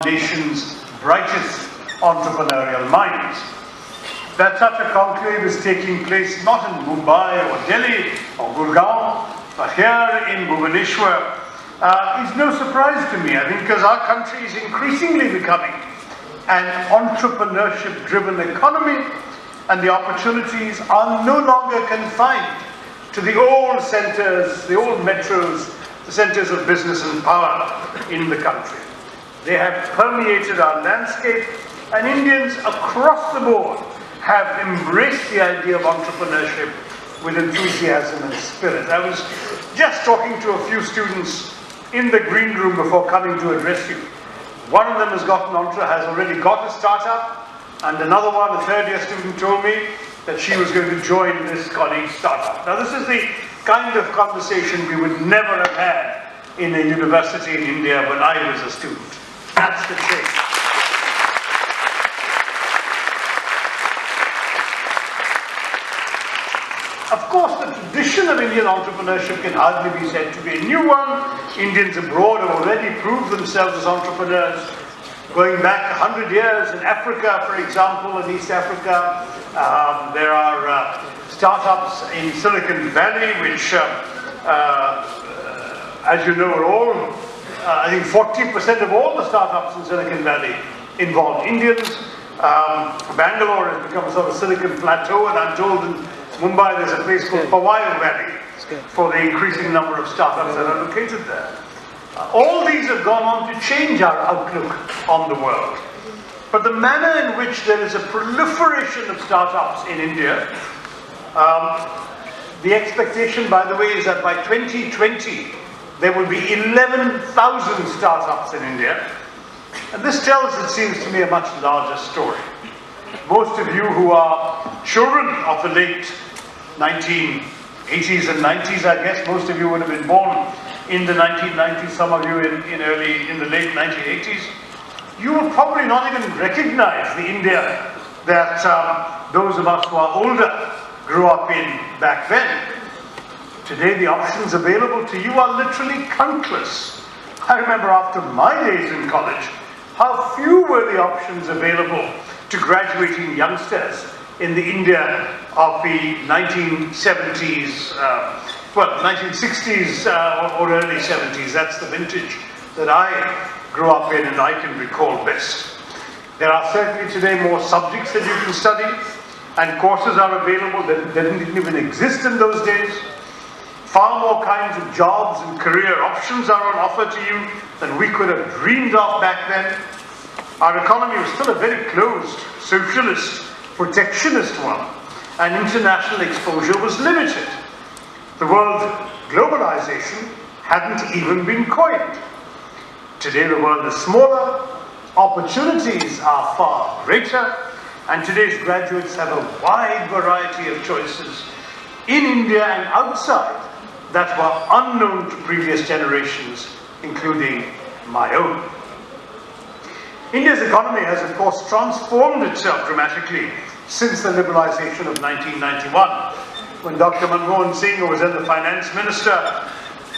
nation's brightest entrepreneurial minds. That such a conclave is taking place not in Mumbai or Delhi or Gurgaon, but here in Bhubaneswar is no surprise to me. I think because our country is increasingly becoming an entrepreneurship-driven economy, and the opportunities are no longer confined to the old centres, the old metros, the centres of business and power in the country. They have permeated our landscape, and Indians across the board have embraced the idea of entrepreneurship with enthusiasm and spirit. I was just talking to a few students in the green room before coming to address you. One of them has already got a startup, and another one, a third-year student, told me that she was going to join this KIIT startup. Now, this is the kind of conversation we would never have had in a university in India when I was a student. That's the change. Of course, the tradition of Indian entrepreneurship can hardly be said to be a new one. Indians abroad have already proved themselves as entrepreneurs. Going back 100 years in Africa, for example, in East Africa, there are startups in Silicon Valley, which, as you know, are all, I think 40% of all the startups in Silicon Valley involve Indians. Bangalore has become a sort of Silicon Plateau, and I'm told in Mumbai there's a place called Powai Valley for the increasing number of startups that are located there. All these have gone on to change our outlook on the world. But the manner in which there is a proliferation of startups in India, the expectation, by the way, is that by 2020 there will be 11,000 startups in India. And this tells, it seems to me, a much larger story. Most of you who are children of the late 1980s and 90s, I guess, most of you would have been born in the 1990s, some of you in the late 1980s, you will probably not even recognize the India that those of us who are older grew up in back then. Today, the options available to you are literally countless. I remember after my days in college, how few were the options available to graduating youngsters in the India of the 1970s, 1960s or early 70s. That's the vintage that I grew up in and I can recall best. There are certainly today more subjects that you can study, and courses are available that didn't even exist in those days. Far more kinds of jobs and career options are on offer to you than we could have dreamed of back then. Our economy was still a very closed, socialist, protectionist one, and international exposure was limited. The word globalization hadn't even been coined. Today the world is smaller, opportunities are far greater, and today's graduates have a wide variety of choices in India and outside that were unknown to previous generations, including my own. India's economy has, of course, transformed itself dramatically since the liberalization of 1991, when Dr. Manmohan Singh, who was then the finance minister,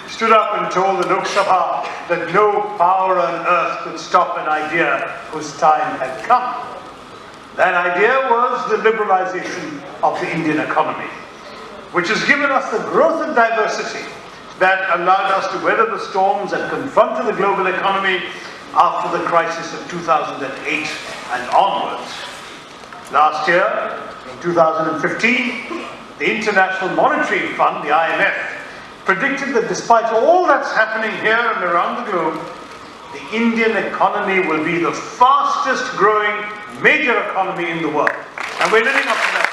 stood up and told the Lok Sabha that no power on earth could stop an idea whose time had come. That idea was the liberalization of the Indian economy, which has given us the growth and diversity that allowed us to weather the storms and confront the global economy after the crisis of 2008 and onwards. Last year, in 2015, the International Monetary Fund, the IMF, predicted that despite all that's happening here and around the globe, the Indian economy will be the fastest growing major economy in the world. And we're living up to that.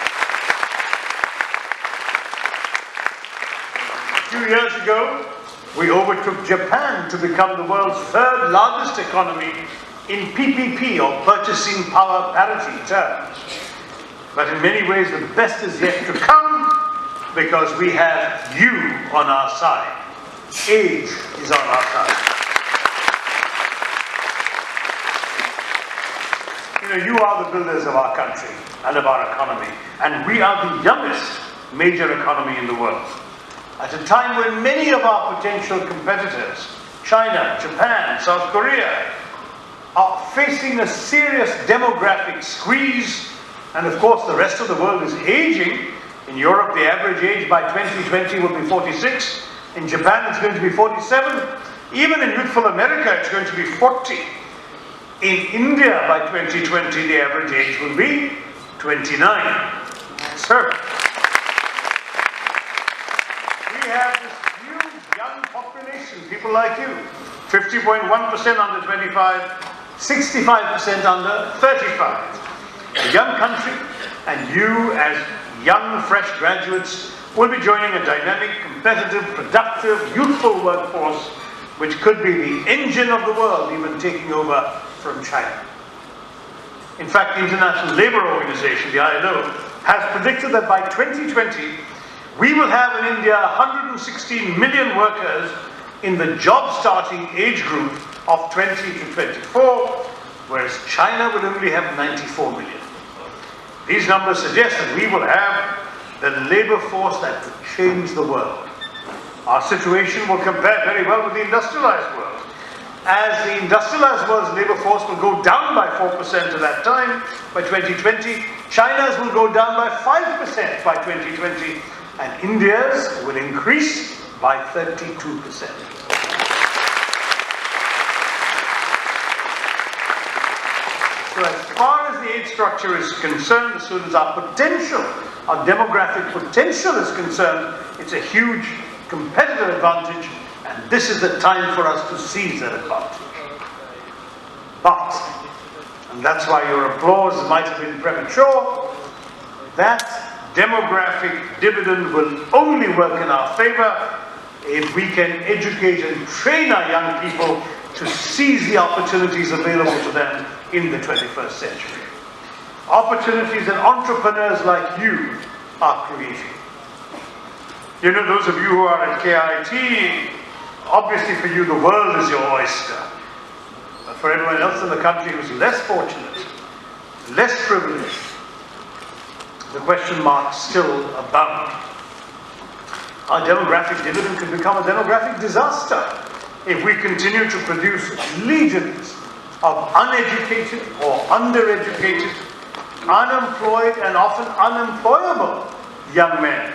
A few years ago, we overtook Japan to become the world's third largest economy in PPP, or purchasing power parity terms. But in many ways, the best is yet to come, because we have you on our side. Age is on our side. You know, you are the builders of our country and of our economy, and we are the youngest major economy in the world. At a time when many of our potential competitors, China, Japan, South Korea, are facing a serious demographic squeeze, and of course the rest of the world is aging. In Europe, the average age by 2020 will be 46. In Japan, it's going to be 47. Even in youthful America, it's going to be 40. In India, by 2020, the average age will be 29. So, we have this huge young population, people like you, 50.1% under 25, 65% under 35. A young country, and you as young, fresh graduates will be joining a dynamic, competitive, productive, youthful workforce which could be the engine of the world, even taking over from China. In fact, the International Labour Organization, the ILO, has predicted that by 2020, we will have in India 116 million workers in the job-starting age group of 20 to 24, whereas China will only have 94 million. These numbers suggest that we will have the labour force that will change the world. Our situation will compare very well with the industrialized world. As the industrialized world's labour force will go down by 4% at that time, by 2020, China's will go down by 5% by 2020, and India's will increase by 32%. So as far as the age structure is concerned, as soon as our potential, our demographic potential is concerned, it's a huge competitive advantage, and this is the time for us to seize that advantage. But, and that's why your applause might have been premature, that demographic dividend will only work in our favor if we can educate and train our young people to seize the opportunities available to them in the 21st century. Opportunities that entrepreneurs like you are creating. You know, those of you who are at KIIT, obviously for you the world is your oyster. But for everyone else in the country who's less fortunate, less privileged, the question marks still abound. Our demographic dividend could become a demographic disaster if we continue to produce legions of uneducated or undereducated, unemployed and often unemployable young men.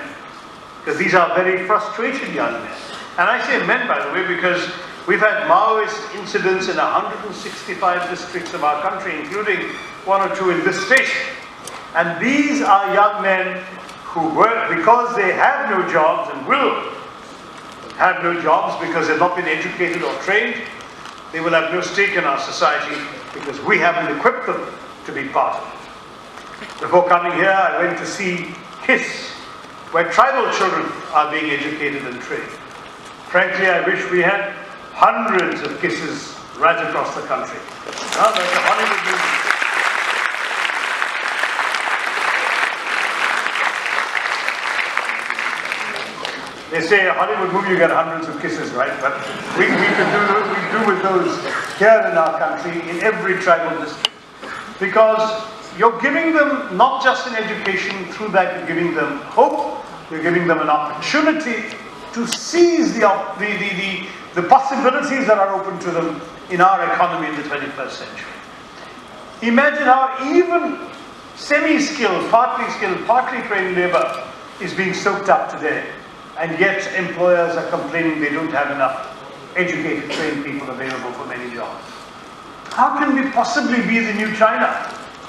Because these are very frustrated young men. And I say men, by the way, because we've had Maoist incidents in 165 districts of our country, including 1 or 2 in this station. And these are young men who work because they have no jobs and will have no jobs because they've not been educated or trained. They will have no stake in our society because we haven't equipped them to be part of it. Before coming here, I went to see KIIS, where tribal children are being educated and trained. Frankly, I wish we had hundreds of KIISs right across the country. Now, that's a Hollywood movie. They say a Hollywood movie, you get hundreds of kisses, right? But we do with those here in our country, in every tribal district. Because you're giving them not just an education, through that you're giving them hope, you're giving them an opportunity to seize the possibilities that are open to them in our economy in the 21st century. Imagine how even semi-skilled, partly trained labor is being soaked up today. And yet employers are complaining they don't have enough educated, trained people available for many jobs. How can we possibly be the new China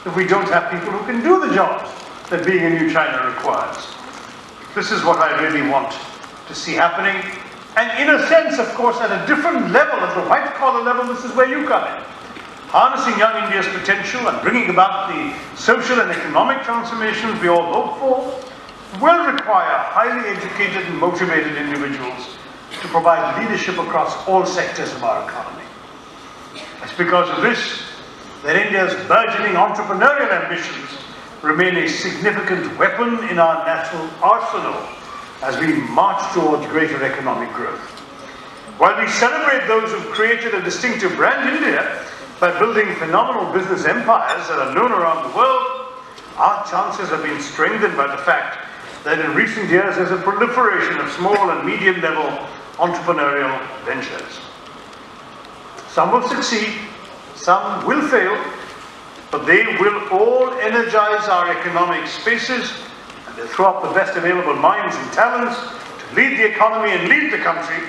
if we don't have people who can do the jobs that being a new China requires? This is what I really want to see happening. And in a sense, of course, at a different level, at the white-collar level, this is where you come in. Harnessing young India's potential and bringing about the social and economic transformations we all hope for will require highly educated and motivated individuals to provide leadership across all sectors of our economy. It's because of this that India's burgeoning entrepreneurial ambitions remain a significant weapon in our national arsenal as we march towards greater economic growth. While we celebrate those who've created a distinctive brand India by building phenomenal business empires that are known around the world, our chances have been strengthened by the fact that in recent years there's a proliferation of small and medium-level entrepreneurial ventures. Some will succeed, Some will fail, but they will all energize our economic spaces, and they'll throw up the best available minds and talents to lead the economy and lead the country.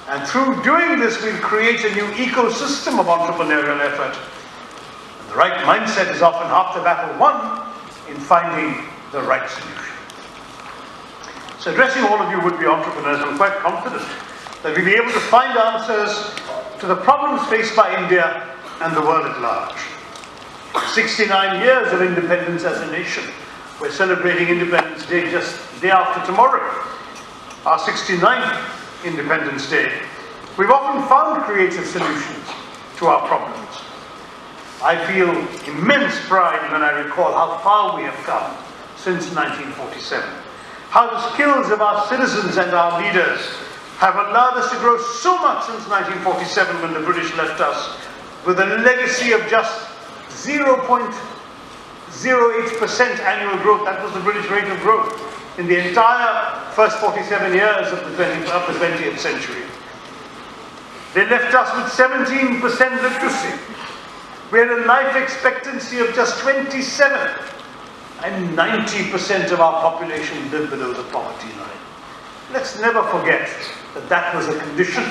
And through doing this, we'll create a new ecosystem of entrepreneurial effort. And the right mindset is often half the battle won in finding the right solution. So addressing all of you would-be entrepreneurs, I'm quite confident that we'll be able to find answers to the problems faced by India and the world at large. 69 years of independence as a nation. We're celebrating Independence Day just the day after tomorrow, our 69th Independence Day. We've often found creative solutions to our problems. I feel immense pride when I recall how far we have come since 1947. How the skills of our citizens and our leaders have allowed us to grow so much since 1947 when the British left us, with a legacy of just 0.08% annual growth. That was the British rate of growth in the entire first 47 years of the 20th century. They left us with 17% literacy. We had a life expectancy of just 27, and 90% of our population lived below the poverty line. Let's never forget that that was a condition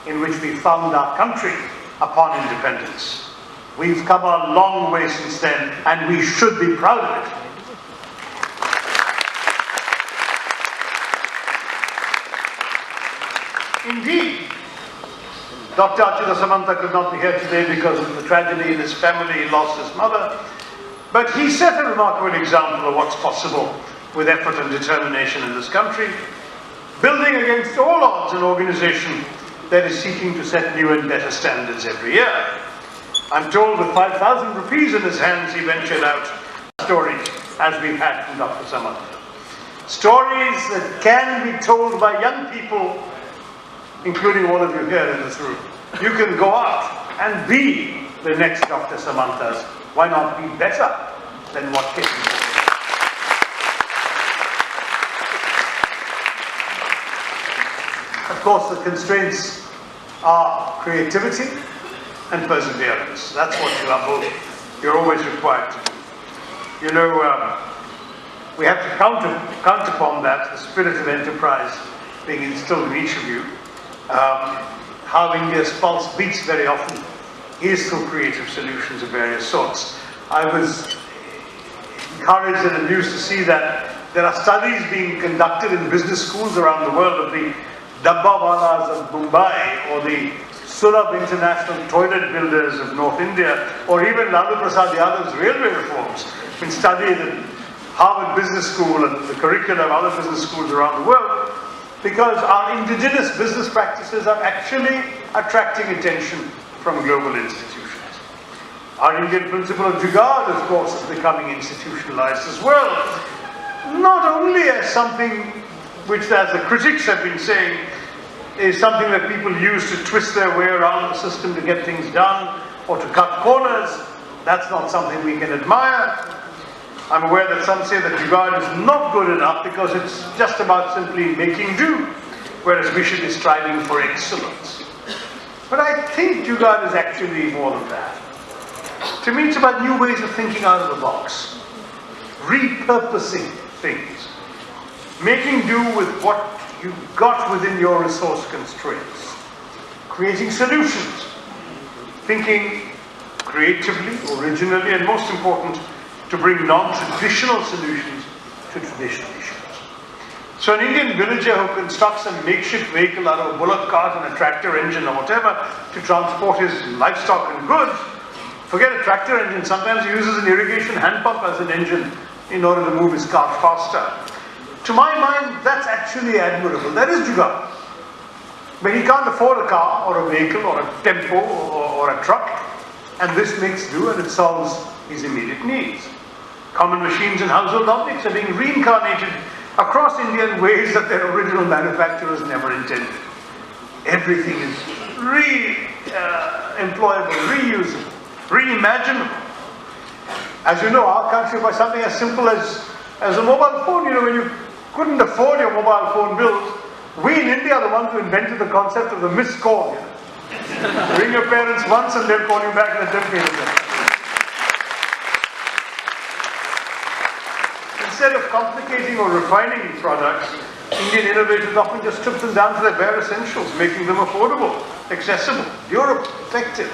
in which we found our country upon independence. We've come a long way since then, and we should be proud of it. Indeed, Dr. Achyuta Samantha could not be here today because of the tragedy in his family. He lost his mother. But he set a remarkable example of what's possible with effort and determination in this country, building against all odds an organization that is seeking to set new and better standards every year. I'm told with 5,000 rupees in his hands, he ventured out stories, as we've had from Dr. Samantha. Stories that can be told by young people, including all of you here in this room. You can go out and be the next Dr. Samanthas. Why not be better than what KIIT University? Of course, the constraints are creativity and perseverance. That's what you are both. You're always required to do. You know, we have to count upon that, the spirit of enterprise being instilled in each of you. How India's pulse beats very often is through creative solutions of various sorts. I was encouraged and amused to see that there are studies being conducted in business schools around the world of the Dabbawalas of Mumbai, or the Sulabh International Toilet Builders of North India, or even Lalu Prasad Yadav's railway reforms, been studied at Harvard Business School and the curricula of other business schools around the world, because our indigenous business practices are actually attracting attention from global institutions. Our Indian principle of jugaad, of course, is becoming institutionalized as well. Not only as something which, as the critics have been saying, is something that people use to twist their way around the system to get things done or to cut corners. That's not something we can admire. I'm aware that some say that jugaad is not good enough because it's just about simply making do, whereas we should be striving for excellence. But I think jugaad is actually more than that. To me, it's about new ways of thinking out of the box, repurposing things, making do with what you've got within your resource constraints, creating solutions, thinking creatively, originally, and most important, to bring non-traditional solutions to traditional issues. So an Indian villager who constructs a makeshift vehicle out of a bullock cart and a tractor engine or whatever to transport his livestock and goods, forget a tractor engine, sometimes he uses an irrigation hand pump as an engine in order to move his cart faster. To my mind, that's actually admirable. That is jugaad. But he can't afford a car or a vehicle or a tempo or a truck, and this makes do and it solves his immediate needs. Common machines and household objects are being reincarnated across India in ways that their original manufacturers never intended. Everything is employable, reusable, reimaginable. As you know, our country, by something as simple as a mobile phone, you know, when you couldn't afford your mobile phone bills, we in India are the ones who invented the concept of the missed call. You know. Ring your parents once and they'll call you back and let them pay them. Instead of complicating or refining products, Indian innovators often just took them down to their bare essentials, making them affordable, accessible, durable, effective.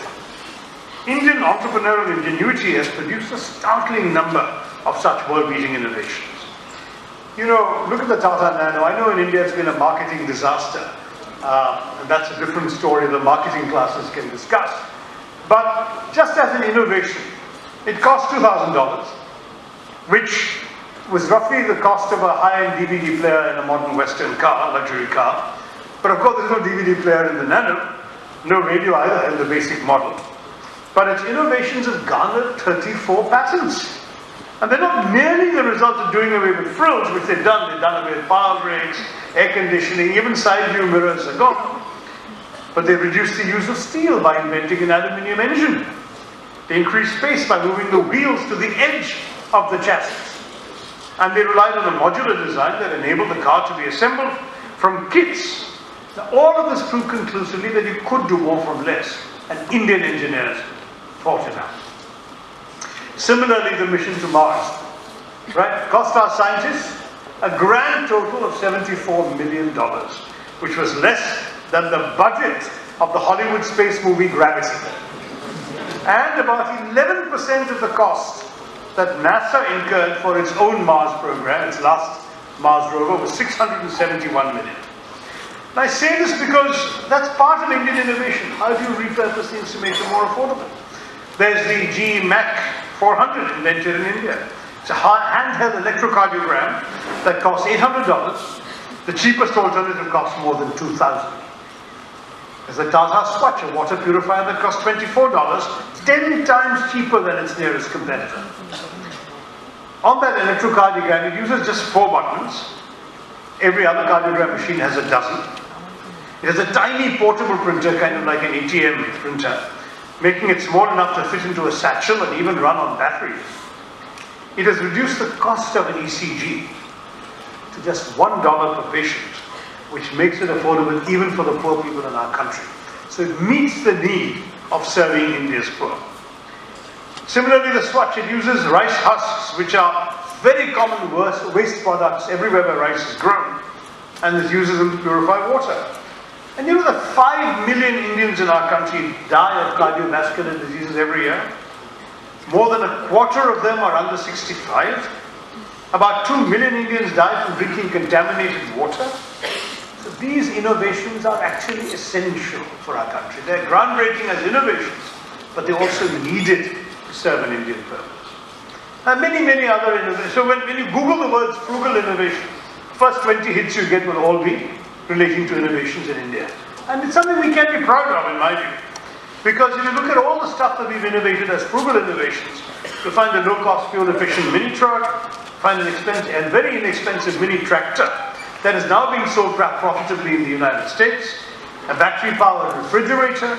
Indian entrepreneurial ingenuity has produced a startling number of such world-beating innovations. You know, look at the Tata Nano. I know in India it's been a marketing disaster. And that's a different story the marketing classes can discuss. But just as an innovation, it cost $2,000, which was roughly the cost of a high-end DVD player in a modern Western car, luxury car. But of course there's no DVD player in the Nano, no radio either in the basic model. But its innovations have garnered 34 patents. And they're not merely the result of doing away with frills, which they've done. They've done away with power brakes, air conditioning, even side view mirrors are gone. But they reduced the use of steel by inventing an aluminium engine. They increased space by moving the wheels to the edge of the chassis. And they relied on a modular design that enabled the car to be assembled from kits. Now, all of this proved conclusively that you could do more from less, and Indian engineers fought it out. Similarly, the mission to Mars, right, cost our scientists a grand total of $74 million, which was less than the budget of the Hollywood space movie Gravity. And about 11% of the cost that NASA incurred for its own Mars program, its last Mars rover, was $671 million. And I say this because that's part of Indian innovation. How do you repurpose things to make them more affordable? There's the GE Mac 400 invented in India. It's a handheld electrocardiogram that costs $800. The cheapest alternative costs more than $2,000. There's a Tata Swatch, a water purifier that costs $24, 10 times cheaper than its nearest competitor. On that electrocardiogram, it uses just 4 buttons. Every other cardiogram machine has a dozen. It has a tiny portable printer, kind of like an ATM printer, making it small enough to fit into a satchel and even run on batteries. It has reduced the cost of an ECG to just $1 per patient, which makes it affordable even for the poor people in our country. So it meets the need of serving India's poor. Similarly, the Swatch, it uses rice husks, which are very common waste products everywhere where rice is grown, and it uses them to purify water. And you know that 5 million Indians in our country die of cardiovascular diseases every year? More than a quarter of them are under 65. About 2 million Indians die from drinking contaminated water. So these innovations are actually essential for our country. They're groundbreaking as innovations, but they're also needed to serve an Indian purpose. And many other innovations. So when you Google the words frugal innovation, first 20 hits you get will all be relating to innovations in India. And it's something we can be proud of, in my view. Because if you look at all the stuff that we've innovated as frugal innovations, you'll find a low-cost, fuel-efficient mini truck, find an expensive and very inexpensive mini tractor that is now being sold profitably in the United States, a battery-powered refrigerator,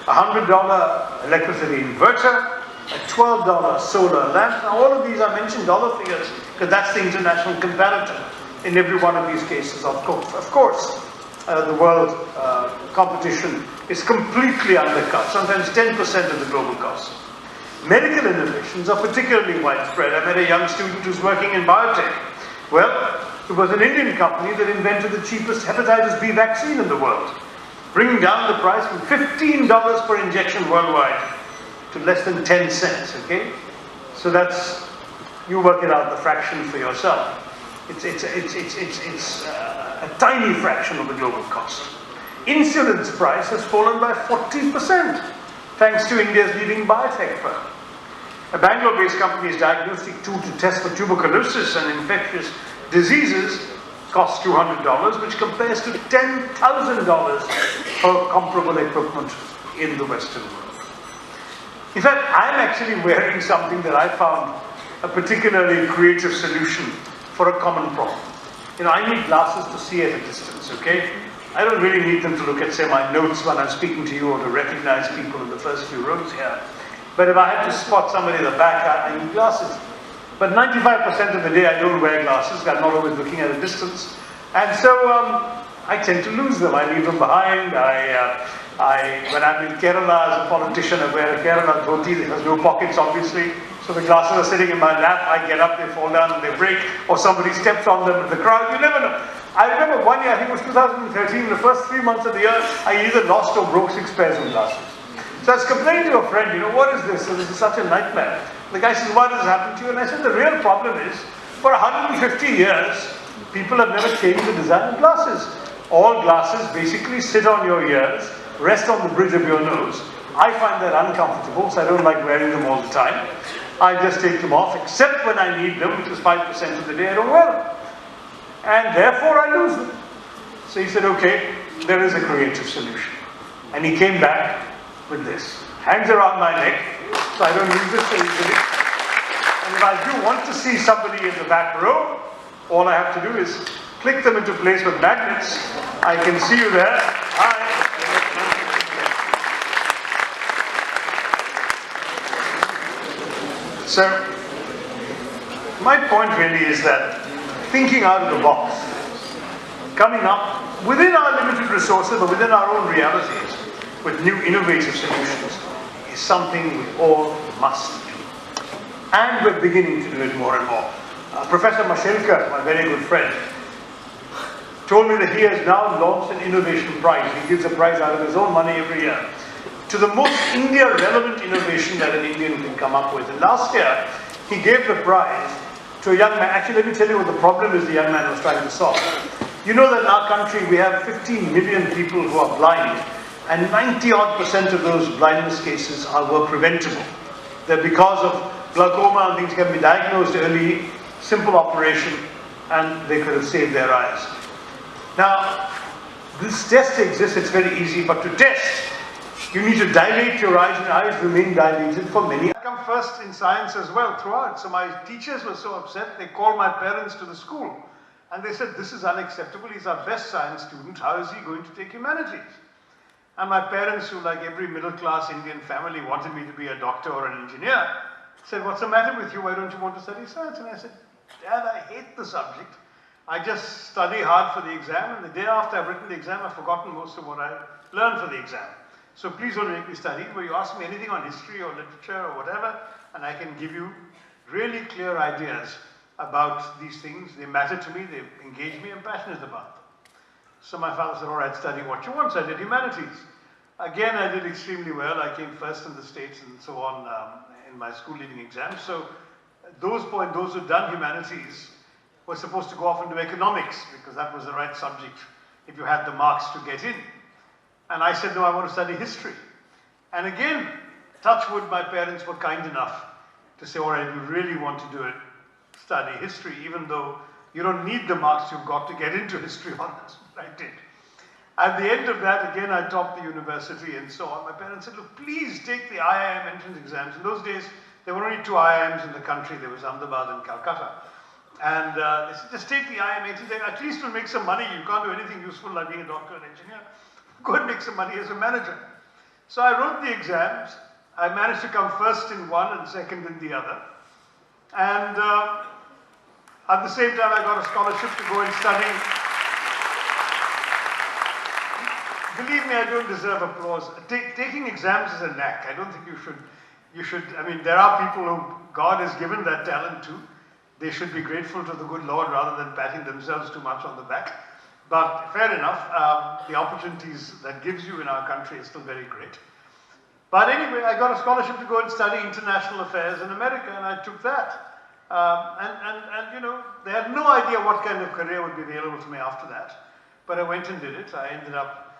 a $100 electricity inverter, a $12 solar lamp. Now all of these are mentioned dollar figures because that's the international comparator in every one of these cases. Of course, the world competition is completely undercut, sometimes 10% of the global cost. Medical innovations are particularly widespread. I met a young student who's working in biotech. Well, it was an Indian company that invented the cheapest hepatitis B vaccine in the world, bringing down the price from $15 per injection worldwide to less than 10 cents, okay? So that's, you work it out, the fraction for yourself. It's a tiny fraction of the global cost. Insulin's price has fallen by 40% thanks to India's leading biotech firm. A Bangalore-based company's diagnostic tool to test for tuberculosis and infectious diseases costs $200, which compares to $10,000 for comparable equipment in the Western world. In fact, I'm actually wearing something that I found a particularly creative solution for a common problem. You know, I need glasses to see at a distance, okay? I don't really need them to look at, say, my notes when I'm speaking to you or to recognize people in the first few rows here. But if I had to spot somebody in the back, I need glasses. But 95% of the day I don't wear glasses. I'm not always looking at a distance. And so I tend to lose them. I leave them behind. When I'm in Kerala as a politician, I wear a Kerala dhoti that has no pockets, obviously. So the glasses are sitting in my lap. I get up, they fall down and they break, or somebody steps on them in the crowd. You never know. I remember one year, I think it was 2013, the first 3 months of the year, I either lost or broke 6 pairs of glasses. So I was complaining to a friend, what is this? So this is such a nightmare. The guy says, why does this happen to you? And I said, the real problem is, for 150 years, people have never changed the design of glasses. All glasses basically sit on your ears, rest on the bridge of your nose. I find that uncomfortable, so I don't like wearing them all the time. I just take them off, except when I need them, which is 5% of the day I don't wear them. And therefore I lose them. So he said, okay, there is a creative solution. And he came back with this. Hangs around my neck, so I don't use this so easily. And if I do want to see somebody in the back row, all I have to do is click them into place with magnets. I can see you there. Hi. So, my point really is that thinking out of the box, coming up within our limited resources or within our own realities with new innovative solutions is something we all must do. And we're beginning to do it more and more. Professor Mashelkar, my very good friend, told me that he has now launched an innovation prize. He gives a prize out of his own money every year to the most India-relevant innovation that an Indian can come up with. And last year, he gave the prize to a young man. Actually, let me tell you what the problem is the young man was trying to solve. You know that in our country, we have 15 million people who are blind, and 90-odd% of those blindness cases were preventable. They're because of glaucoma and things can be diagnosed early, simple operation, and they could have saved their eyes. Now, this test exists, it's very easy, but to test, you need to dilate your eyes, and eyes remain dilated for many. I come first in science as well throughout, so my teachers were so upset, they called my parents to the school, and they said, this is unacceptable, he's our best science student, how is he going to take humanities? And my parents, who like every middle-class Indian family wanted me to be a doctor or an engineer, said, what's the matter with you, why don't you want to study science? And I said, Dad, I hate the subject. I just study hard for the exam, and the day after I've written the exam, I've forgotten most of what I learned for the exam. So please don't make me study. But you ask me anything on history or literature or whatever, and I can give you really clear ideas about these things. They matter to me, they engage me, I'm passionate about them. So my father said, all right, study what you want. So I did humanities. Again, I did extremely well. I came first in the States and so on in my school leaving exams. So those who'd done humanities were supposed to go off into economics because that was the right subject if you had the marks to get in. And I said, no, I want to study history. And again, touch wood, my parents were kind enough to say, all right, you really want to do it, study history, even though you don't need the marks you've got to get into history honors. I did. At the end of that, again, I topped the university and so on. My parents said, look, please take the IIM entrance exams. In those days, there were only 2 IIMs in the country. There was Ahmedabad and Calcutta. And they said, just take the IIM entrance exam. At least you'll make some money. You can't do anything useful like being a doctor and engineer. Go and make some money as a manager. So I wrote the exams. I managed to come first in one and second in the other. And at the same time, I got a scholarship to go and study. Believe me, I don't deserve applause. Taking exams is a knack. I don't think you should, I mean, there are people who God has given that talent to. They should be grateful to the good Lord rather than patting themselves too much on the back. But fair enough, the opportunities that gives you in our country is still very great. But anyway, I got a scholarship to go and study international affairs in America, and I took that. And you know, they had no idea what kind of career would be available to me after that. But I went and did it. I ended up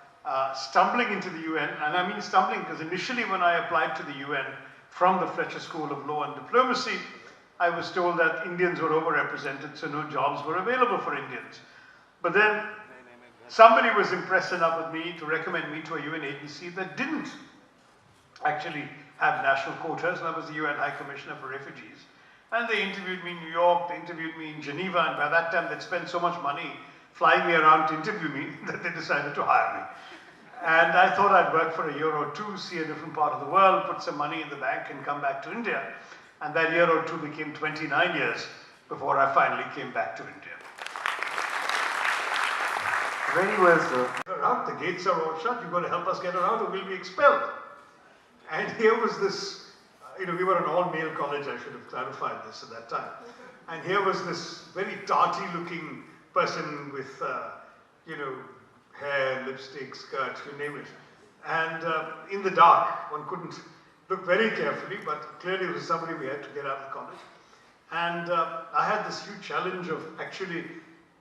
stumbling into the UN, and I mean stumbling because initially when I applied to the UN from the Fletcher School of Law and Diplomacy, I was told that Indians were overrepresented, so no jobs were available for Indians. But then somebody was impressed enough with me to recommend me to a UN agency that didn't actually have national quotas, and that was the UN High Commissioner for Refugees. And they interviewed me in New York, they interviewed me in Geneva, and by that time they'd spent so much money flying me around to interview me that they decided to hire me. And I thought I'd work for a year or two, see a different part of the world, put some money in the bank and come back to India. And that year or two became 29 years before I finally came back to India. Very well, sir. Around, the gates are all shut, you've got to help us get around or we'll be expelled. And here was this, we were an all-male college, I should have clarified this at that time. And here was this very tarty-looking person with, hair, lipstick, skirt, you name it. And in the dark, one couldn't look very carefully, but clearly it was somebody we had to get out of the college. And I had this huge challenge of actually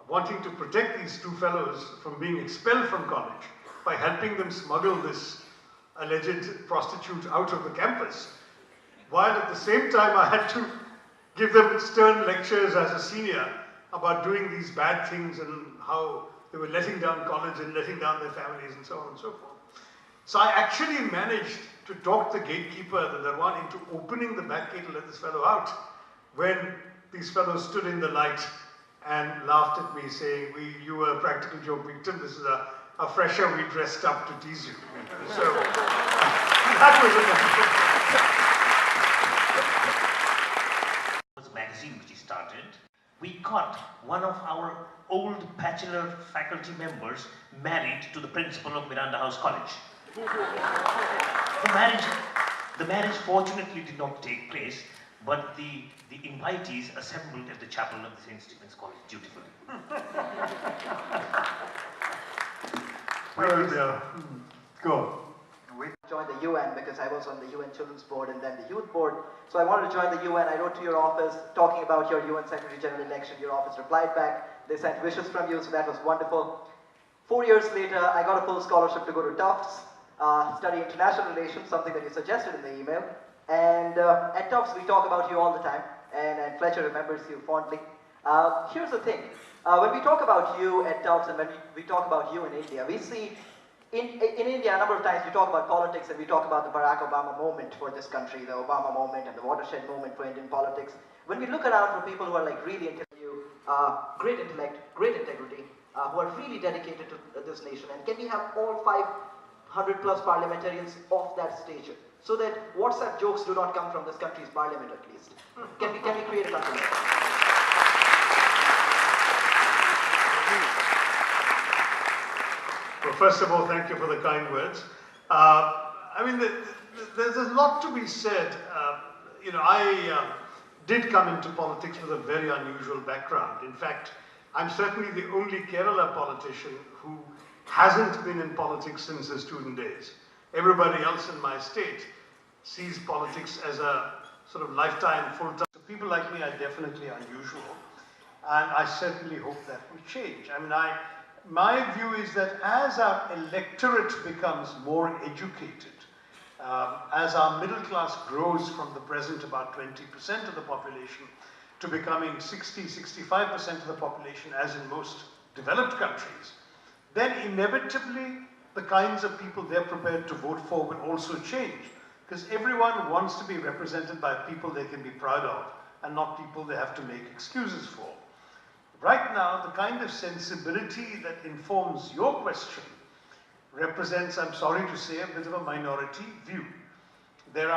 wanting to protect these two fellows from being expelled from college by helping them smuggle this alleged prostitute out of the campus, while at the same time I had to give them stern lectures as a senior about doing these bad things and how they were letting down college and letting down their families and so on and so forth. So I actually managed to talk the gatekeeper, the Darwan, into opening the back gate to let this fellow out when these fellows stood in the light and laughed at me saying, you were a practical joke victim, this is a fresher we dressed up to tease you. So that was a magazine which he started. We got one of our old bachelor faculty members married to the principal of Miranda House College. The marriage fortunately did not take place, but the invitees assembled at the chapel of the St. Stephen's College dutifully. Go. We joined the UN because I was on the UN Children's Board and then the Youth Board. So I wanted to join the UN. I wrote to your office talking about your UN Secretary General election. Your office replied back. They sent wishes from you, so that was wonderful. 4 years later, I got a full scholarship to go to Tufts, study international relations, something that you suggested in the email. And at Tufts, we talk about you all the time, and Fletcher remembers you fondly. Here's the thing. When we talk about you at Tufts and when we talk about you in India, we see in India, a number of times we talk about politics and we talk about the Barack Obama moment for this country, the Obama moment and the watershed moment for Indian politics. When we look around for people who are like really into you, great intellect, great integrity, who are really dedicated to this nation, and can we have all 500 plus parliamentarians of that stature, so that WhatsApp jokes do not come from this country's parliament at least? Can we create a country like that? Well, first of all, thank you for the kind words. There's a lot to be said. I did come into politics with a very unusual background. In fact, I'm certainly the only Kerala politician who hasn't been in politics since his student days. Everybody else in my state sees politics as a sort of lifetime, full-time. So people like me are definitely unusual, and I certainly hope that will change. My view is that as our electorate becomes more educated, as our middle class grows from the present about 20% of the population to becoming 60-65% of the population, as in most developed countries, then inevitably the kinds of people they're prepared to vote for will also change, because everyone wants to be represented by people they can be proud of and not people they have to make excuses for. Right now, the kind of sensibility that informs your question represents, I'm sorry to say, a bit of a minority view. There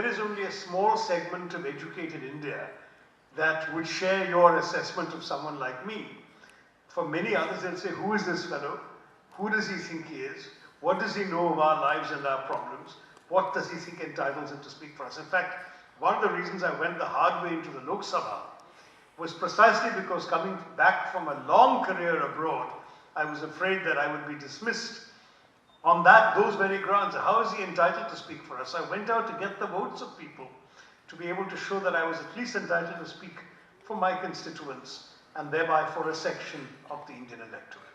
is only a small segment of educated India that would share your assessment of someone like me. For many others, they'll say, who is this fellow? Who does he think he is? What does he know of our lives and our problems? What does he think entitles him to speak for us? In fact, one of the reasons I went the hard way into the Lok Sabha was precisely because coming back from a long career abroad, I was afraid that I would be dismissed on those very grounds. How is he entitled to speak for us? I went out to get the votes of people to be able to show that I was at least entitled to speak for my constituents and thereby for a section of the Indian electorate.